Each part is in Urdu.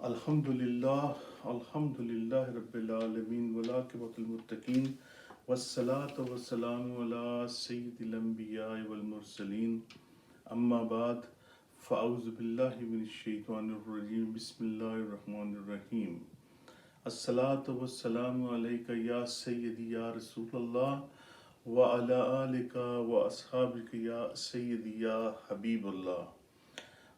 الحمد للہ رب العالمین والعاقبۃ للمتقین والصلاة والسلام علی سید الانبیاء والمرسلین اما بعد فاعوذ باللہ من الشیطان الرجیم بسم اللہ الرحمن الرحیم الصلاة والسلام علیک یا سیدی یا رسول اللہ وعلی آلک واصحابک یا سیدی یا حبیب اللہ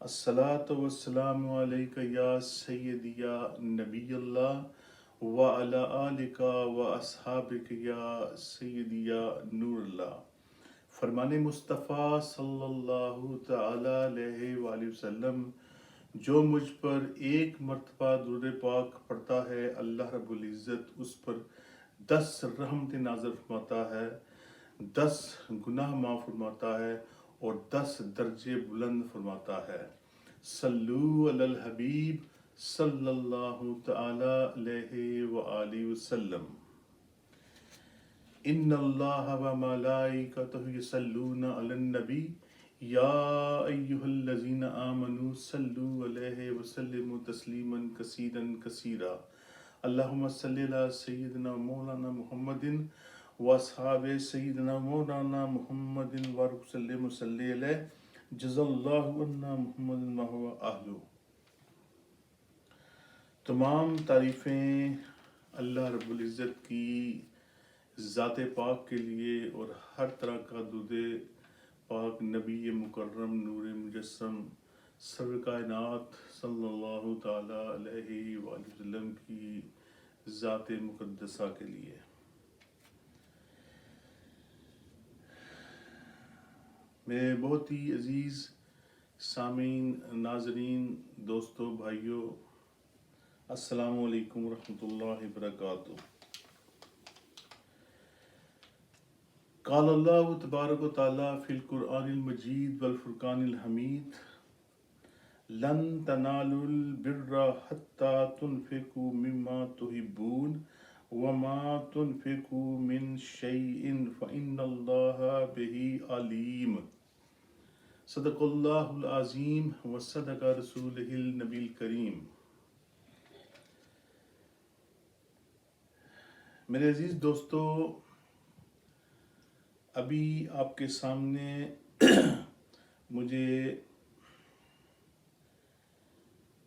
الصلاۃ والسلام علیک یا سیدی یا نبی اللہ وعلی آلک واصحابک یا سیدی یا نور اللہ۔ فرمان مصطفیٰ صلی اللہ تعالی علیہ وآلہ وسلم، جو مجھ پر ایک مرتبہ درود پاک پڑھتا ہے اللہ رب العزت اس پر 10 رحمتیں نازل فرماتا ہے، 10 گناہ معاف فرماتا ہے اور 10 درجے بلند فرماتا ہے۔ صلو علی الحبیب صلی اللہ تعالی علیہ وآلہ وسلم۔ ان اللہ و ملائکتہ یصلون علی النبی یا ایہا الذین آمنوا صلوا علیہ وسلموا تسلیما کثیرا کثیرا۔ اللہم صلی علی سیدنا مولانا محمد واصحاب سیدنا مولانا محمد وبارک وسلم وصلی علیہ جزا اللہ عنا محمد ما هو اہلہ۔ تمام تعریفیں اللہ رب العزت کی ذات پاک کے لیے اور ہر طرح کا درود پاک نبی مکرم نور مجسم سرور کائنات صلی اللہ تعالی علیہ وآلہ وسلم کی ذات مقدسہ کے لیے۔ میرے بہت ہی عزیز سامعین، ناظرین، دوستوں، بھائیوں، السلام علیکم ورحمۃ اللہ وبرکاتہ۔ قال اللہ تبارک و تعالی فی القرآن المجید والفرقان الحمید لن تنالوا البر حتی تنفقوا مما تحبون وما تنفقوا من شیء فإن اللہ بہ علیم۔ صدق اللہ العظیم وصدق رسولہ النبی الکریم۔ میرے عزیز دوستو، ابھی آپ کے سامنے مجھے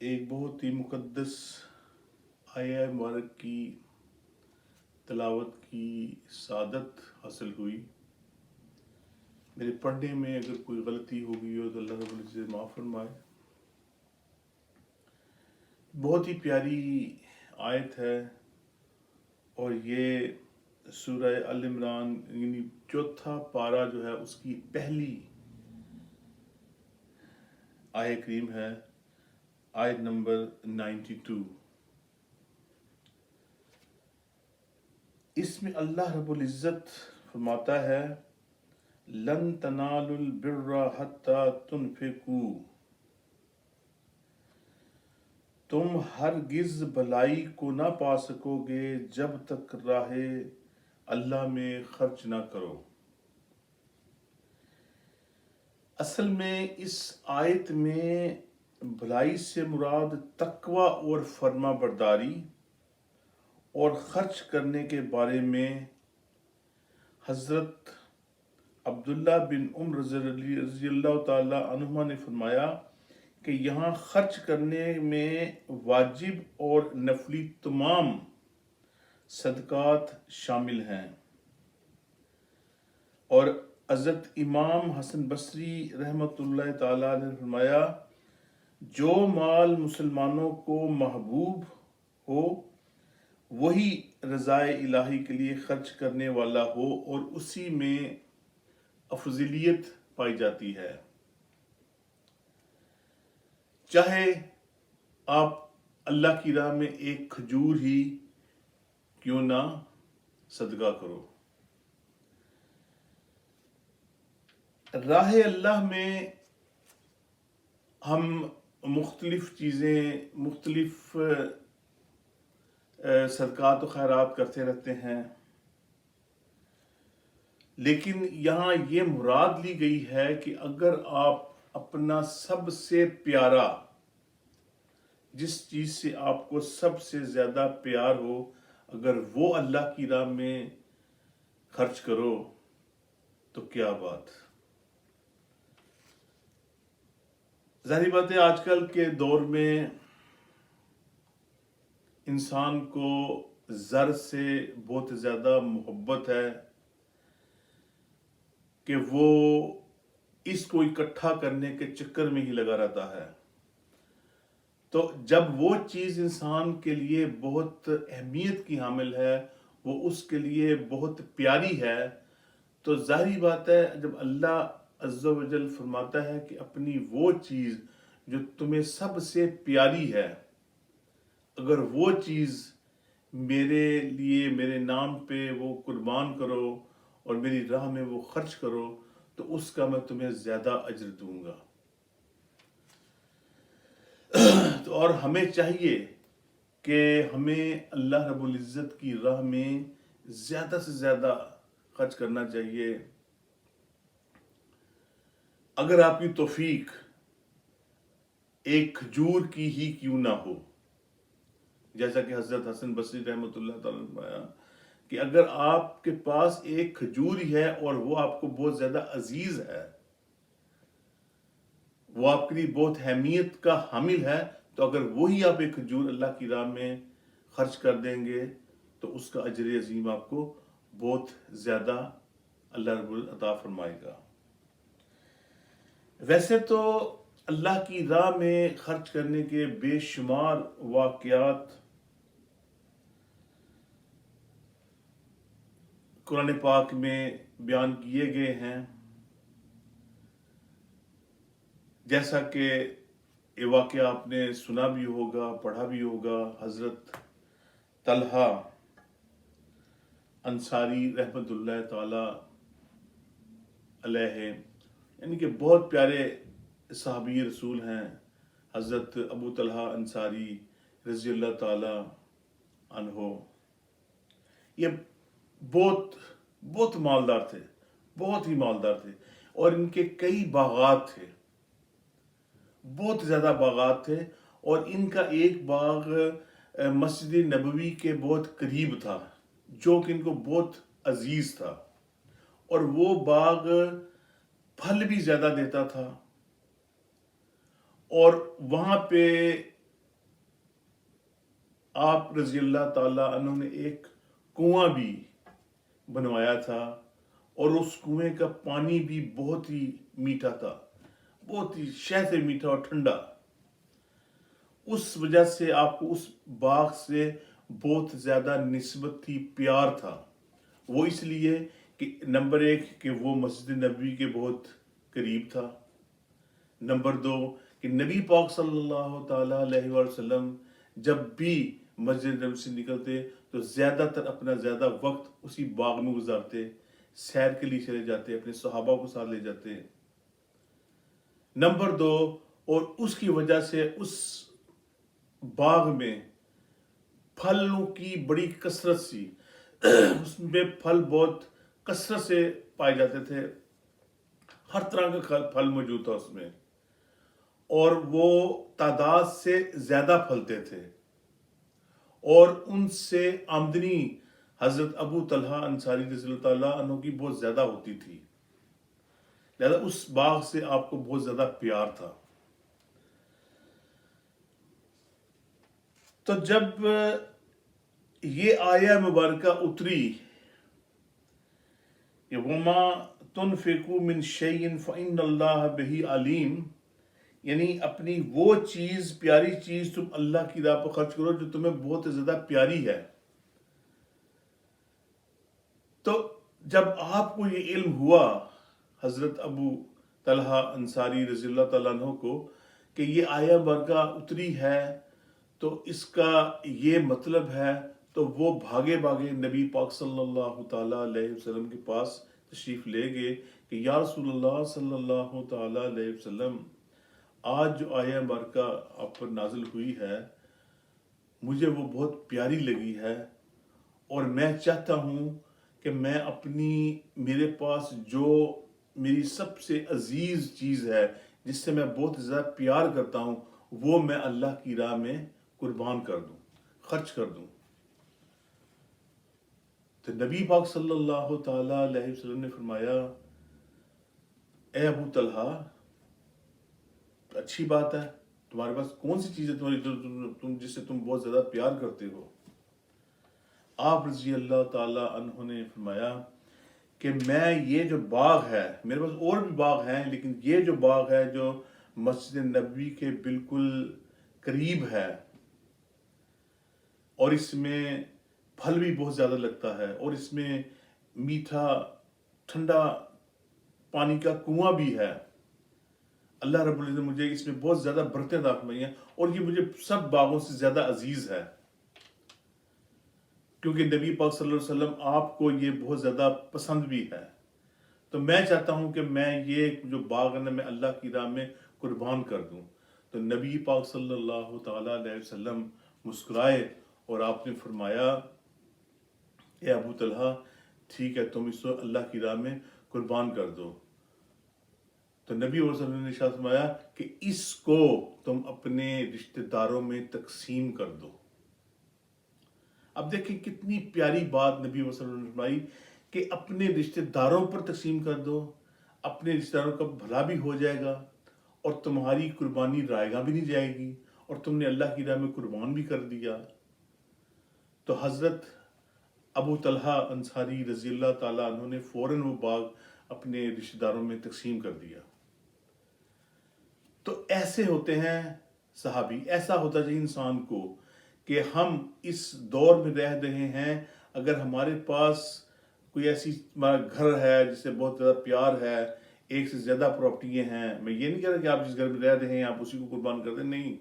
ایک بہت ہی مقدس آیہ مبارک کی تلاوت کی سعادت حاصل ہوئی۔ میرے پڑھنے میں اگر کوئی غلطی ہو گئی ہو تو اللہ رب العزت معاف فرمائے۔ بہت ہی پیاری آیت ہے اور یہ سورہ ال عمران یعنی چوتھا پارہ جو ہے اس کی پہلی آیہ کریم ہے، آیت نمبر 92۔ اس میں اللہ رب العزت فرماتا ہے لن تنالوا البر حتی تنفقوا، تم ہرگز بھلائی کو نہ پا سکو گے جب تک راہ اللہ میں خرچ نہ کرو۔ اصل میں اس آیت میں بھلائی سے مراد تقوی اور فرما برداری اور خرچ کرنے کے بارے میں حضرت عبداللہ بن عمر رضی اللہ تعالی عنہما نے فرمایا کہ یہاں خرچ کرنے میں واجب اور نفلی تمام صدقات شامل ہیں، اور حضرت امام حسن بصری رحمۃ اللہ تعالی نے فرمایا جو مال مسلمانوں کو محبوب ہو وہی رضائے الہی کے لیے خرچ کرنے والا ہو اور اسی میں افضلیت پائی جاتی ہے، چاہے آپ اللہ کی راہ میں ایک کھجور ہی کیوں نہ صدقہ کرو۔ راہ اللہ میں ہم مختلف چیزیں، مختلف صدقات و خیرات کرتے رہتے ہیں، لیکن یہاں یہ مراد لی گئی ہے کہ اگر آپ اپنا سب سے پیارا جس چیز سے آپ کو سب سے زیادہ پیار ہو، اگر وہ اللہ کی راہ میں خرچ کرو تو کیا بات۔ ظاہری بات ہے آج کل کے دور میں انسان کو زر سے بہت زیادہ محبت ہے کہ وہ اس کو اکٹھا کرنے کے چکر میں ہی لگا رہتا ہے۔ تو جب وہ چیز انسان کے لیے بہت اہمیت کی حامل ہے، وہ اس کے لیے بہت پیاری ہے، تو ظاہری بات ہے جب اللہ عز و جل فرماتا ہے کہ اپنی وہ چیز جو تمہیں سب سے پیاری ہے، اگر وہ چیز میرے لیے میرے نام پہ وہ قربان کرو اور میری راہ میں وہ خرچ کرو تو اس کا میں تمہیں زیادہ اجر دوں گا۔ تو اور ہمیں چاہیے کہ ہمیں اللہ رب العزت کی راہ میں زیادہ سے زیادہ خرچ کرنا چاہیے۔ اگر آپ کی توفیق ایک کھجور کی ہی کیوں نہ ہو، جیسا کہ حضرت حسن بصری رحمۃ اللہ تعالیٰ نے فرمایا کہ اگر آپ کے پاس ایک کھجور ہی ہے اور وہ آپ کو بہت زیادہ عزیز ہے، وہ آپ کے لیے بہت اہمیت کا حامل ہے، تو اگر وہی آپ ایک کھجور اللہ کی راہ میں خرچ کر دیں گے تو اس کا اجر عظیم آپ کو بہت زیادہ اللہ رب العطا فرمائے گا۔ ویسے تو اللہ کی راہ میں خرچ کرنے کے بے شمار واقعات قرآن پاک میں بیان کیے گئے ہیں، جیسا کہ یہ واقعہ آپ نے سنا بھی ہوگا، پڑھا بھی ہوگا۔ حضرت طلحہ انصاری رحمۃ اللہ تعالی علیہ، یعنی کہ بہت پیارے صحابی رسول ہیں حضرت ابو طلحہ انصاری رضی اللہ تعالی عنہ۔ یہ بہت مالدار تھے، بہت ہی مالدار تھے، اور ان کے کئی باغات تھے، بہت زیادہ باغات تھے، اور ان کا ایک باغ مسجد نبوی کے بہت قریب تھا جو کہ ان کو بہت عزیز تھا، اور وہ باغ پھل بھی زیادہ دیتا تھا، اور وہاں پہ آپ رضی اللہ تعالی عنہ نے ایک کنواں بھی بنوایا تھا، اور اس کنویں کا پانی بھی بہت ہی میٹھا تھا، بہت ہی شہد سے میٹھا اور ٹھنڈا۔ اس وجہ سے آپ کو اس باغ سے بہت زیادہ نسبت تھی، پیار تھا۔ وہ اس لیے کہ نمبر ایک کہ وہ مسجد نبوی کے بہت قریب تھا، نمبر دو کہ نبی پاک صلی اللہ تعالی علیہ وآلہ وسلم جب بھی مسجد نبوی سے نکلتے تو زیادہ تر اپنا زیادہ وقت اسی باغ میں گزارتے، سیر کے لیے چلے جاتے، اپنے صحابہ کو ساتھ لے جاتے۔ نمبر دو، اور اس کی وجہ سے اس باغ میں پھلوں کی بڑی کثرت سی، اس میں پھل بہت کثرت سے پائے جاتے تھے، ہر طرح کا پھل موجود تھا اس میں، اور وہ تعداد سے زیادہ پھلتے تھے، اور ان سے آمدنی حضرت ابو طلحہ انصاری رضی اللہ تعالیٰ عنہ کی بہت زیادہ ہوتی تھی، لہذا اس باغ سے آپ کو بہت زیادہ پیار تھا۔ تو جب یہ آیہ مبارکہ اتری کہ وَمَا تُنْفِقُوا مِنْ شَيْءٍ فَإِنَّ اللَّهَ بِهِ عَلِيمٌ، یعنی اپنی وہ چیز، پیاری چیز تم اللہ کی راہ پر خرچ کرو جو تمہیں بہت زیادہ پیاری ہے۔ تو جب آپ کو یہ علم ہوا حضرت ابو طلحہ انصاری رضی اللہ تعالیٰ عنہ کو کہ یہ آیہ مبارکہ اتری ہے تو اس کا یہ مطلب ہے، تو وہ بھاگے نبی پاک صلی اللہ تعالیٰ علیہ وسلم کے پاس تشریف لے گئے کہ یا رسول اللہ صلی اللہ تعالیٰ علیہ وسلم، آج جو آیہ مبارکہ آپ پر نازل ہوئی ہے مجھے وہ بہت پیاری لگی ہے، اور میں چاہتا ہوں کہ میں میرے پاس جو میری سب سے عزیز چیز ہے، جس سے میں بہت زیادہ پیار کرتا ہوں، وہ میں اللہ کی راہ میں قربان کر دوں، خرچ کر دوں۔ تو نبی پاک صلی اللہ تعالیٰ علیہ وسلم نے فرمایا، اے ابو طلحہ، اچھی بات ہے، تمہارے پاس کون سی چیز ہے تمہاری تم جس سے تم بہت زیادہ پیار کرتے ہو؟ آپ رضی اللہ تعالیٰ عنہ نے فرمایا کہ میں یہ جو باغ ہے، میرے پاس اور بھی باغ ہیں، لیکن یہ جو باغ ہے جو مسجد نبوی کے بالکل قریب ہے، اور اس میں پھل بھی بہت زیادہ لگتا ہے، اور اس میں میٹھا ٹھنڈا پانی کا کنواں بھی ہے، اللہ رب العزت نے مجھے اس میں بہت زیادہ برکتیں عطا فرمائی ہیں، اور یہ مجھے سب باغوں سے زیادہ عزیز ہے، کیونکہ نبی پاک صلی اللہ علیہ وسلم آپ کو یہ بہت زیادہ پسند بھی ہے۔ تو میں چاہتا ہوں کہ میں یہ جو باغ ہے نا، میں اللہ کی راہ میں قربان کر دوں۔ تو نبی پاک صلی اللہ تعالیٰ علیہ وسلم مسکرائے اور آپ نے فرمایا، اے ابو طلحہ، ٹھیک ہے، تم اس کو اللہ کی راہ میں قربان کر دو۔ تو نبی صلی اللہ علیہ وسلم نے ارشاد فرمایا کہ اس کو تم اپنے رشتہ داروں میں تقسیم کر دو۔ اب دیکھیں کتنی پیاری بات نبی صلی اللہ علیہ وسلم نے فرمائی کہ اپنے رشتہ داروں پر تقسیم کر دو، اپنے رشتہ داروں کا بھلا بھی ہو جائے گا، اور تمہاری قربانی رائے گاہ بھی نہیں جائے گی، اور تم نے اللہ کی راہ میں قربان بھی کر دیا۔ تو حضرت ابو طلحہ انصاری رضی اللہ تعالیٰ عنہ نے فوراً وہ باغ اپنے رشتہ داروں میں تقسیم کر دیا۔ تو ایسے ہوتے ہیں صحابی، ایسا ہوتا چاہیے انسان کو کہ ہم اس دور میں رہ رہے ہیں، اگر ہمارے پاس کوئی ایسی ہمارا گھر ہے جس سے بہت زیادہ پیار ہے، ایک سے زیادہ پراپرٹیاں ہیں، میں یہ نہیں کہہ رہا کہ آپ جس گھر میں رہ رہے ہیں آپ اسی کو قربان کر دیں، نہیں،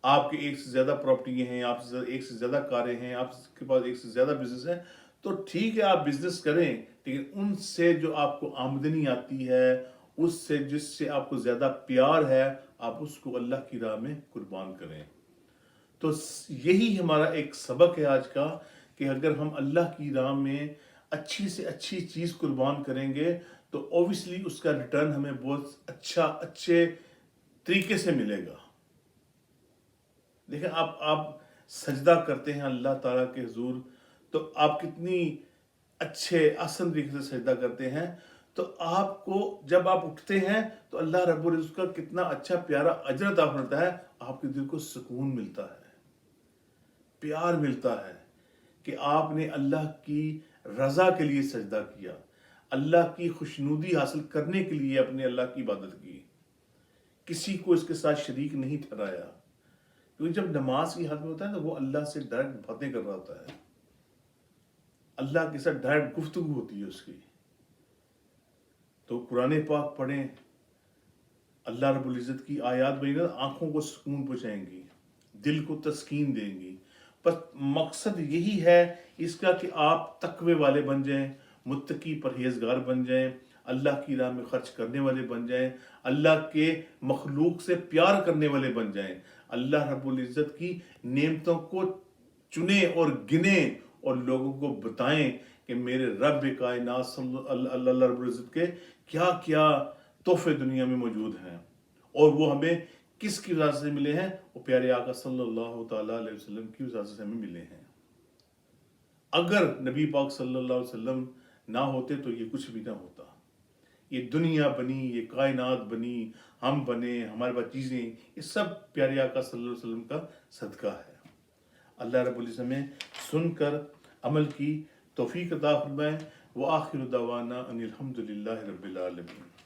آپ کے ایک سے زیادہ پراپرٹیاں ہیں، آپ ایک سے زیادہ کاریں ہیں، آپ کے پاس ایک سے زیادہ بزنس ہیں، تو ٹھیک ہے آپ بزنس کریں، لیکن ان سے جو آپ کو آمدنی آتی ہے، اس سے جس سے آپ کو زیادہ پیار ہے، آپ اس کو اللہ کی راہ میں قربان کریں۔ تو یہی ہمارا ایک سبق ہے آج کا، کہ اگر ہم اللہ کی راہ میں اچھی سے اچھی چیز قربان کریں گے تو اوبیسلی اس کا ریٹرن ہمیں بہت اچھے طریقے سے ملے گا۔ دیکھیں آپ سجدہ کرتے ہیں اللہ تعالیٰ کے حضور، تو آپ کتنی اچھے آسان طریقے سے سجدہ کرتے ہیں، تو آپ کو جب آپ اٹھتے ہیں تو اللہ رب العزت کا کتنا اچھا پیارا اجر عطا فرماتا ہے، آپ کے دل کو سکون ملتا ہے، پیار ملتا ہے کہ آپ نے اللہ کی رضا کے لیے سجدہ کیا، اللہ کی خوشنودی حاصل کرنے کے لیے اپنے اللہ کی عبادت کی، کسی کو اس کے ساتھ شریک نہیں ٹھہرایا، کیونکہ جب نماز کی حالت میں ہوتا ہے تو وہ اللہ سے ڈائریکٹ باتیں کر رہا ہوتا ہے، اللہ کے ساتھ ڈائریکٹ گفتگو ہوتی ہے اس کی۔ تو قرآن پاک پڑھیں، اللہ رب العزت کی آیات بنی آنکھوں کو سکون پہنچائیں گی، دل کو تسکین دیں گی۔ بس مقصد یہی ہے اس کا کہ آپ تقوی والے بن جائیں، متقی پرہیزگار بن جائیں، اللہ کی راہ میں خرچ کرنے والے بن جائیں، اللہ کے مخلوق سے پیار کرنے والے بن جائیں، اللہ رب العزت کی نعمتوں کو چنیں اور گنیں، اور لوگوں کو بتائیں کہ میرے رب کائنات اللہ رب العزت کے کیا کیا تحفے دنیا میں موجود ہیں، اور وہ ہمیں کس کی وجہ سے ملے ہیں؟ وہ پیارے آقا صلی اللہ تعالیٰ علیہ وسلم کی وجہ سے ہمیں ملے ہیں۔ اگر نبی پاک صلی اللہ علیہ وسلم نہ ہوتے تو یہ کچھ بھی نہ ہوتا، یہ دنیا بنی، یہ کائنات بنی، ہم بنے، ہمارے پاس چیزیں، یہ سب پیارے آقا صلی اللہ علیہ وسلم کا صدقہ ہے۔ اللہ رب العزت ہمیں سن کر عمل کی توفیق عطا فرمائے۔ وآخر دعوانا ان الحمد للہ رب العالمین۔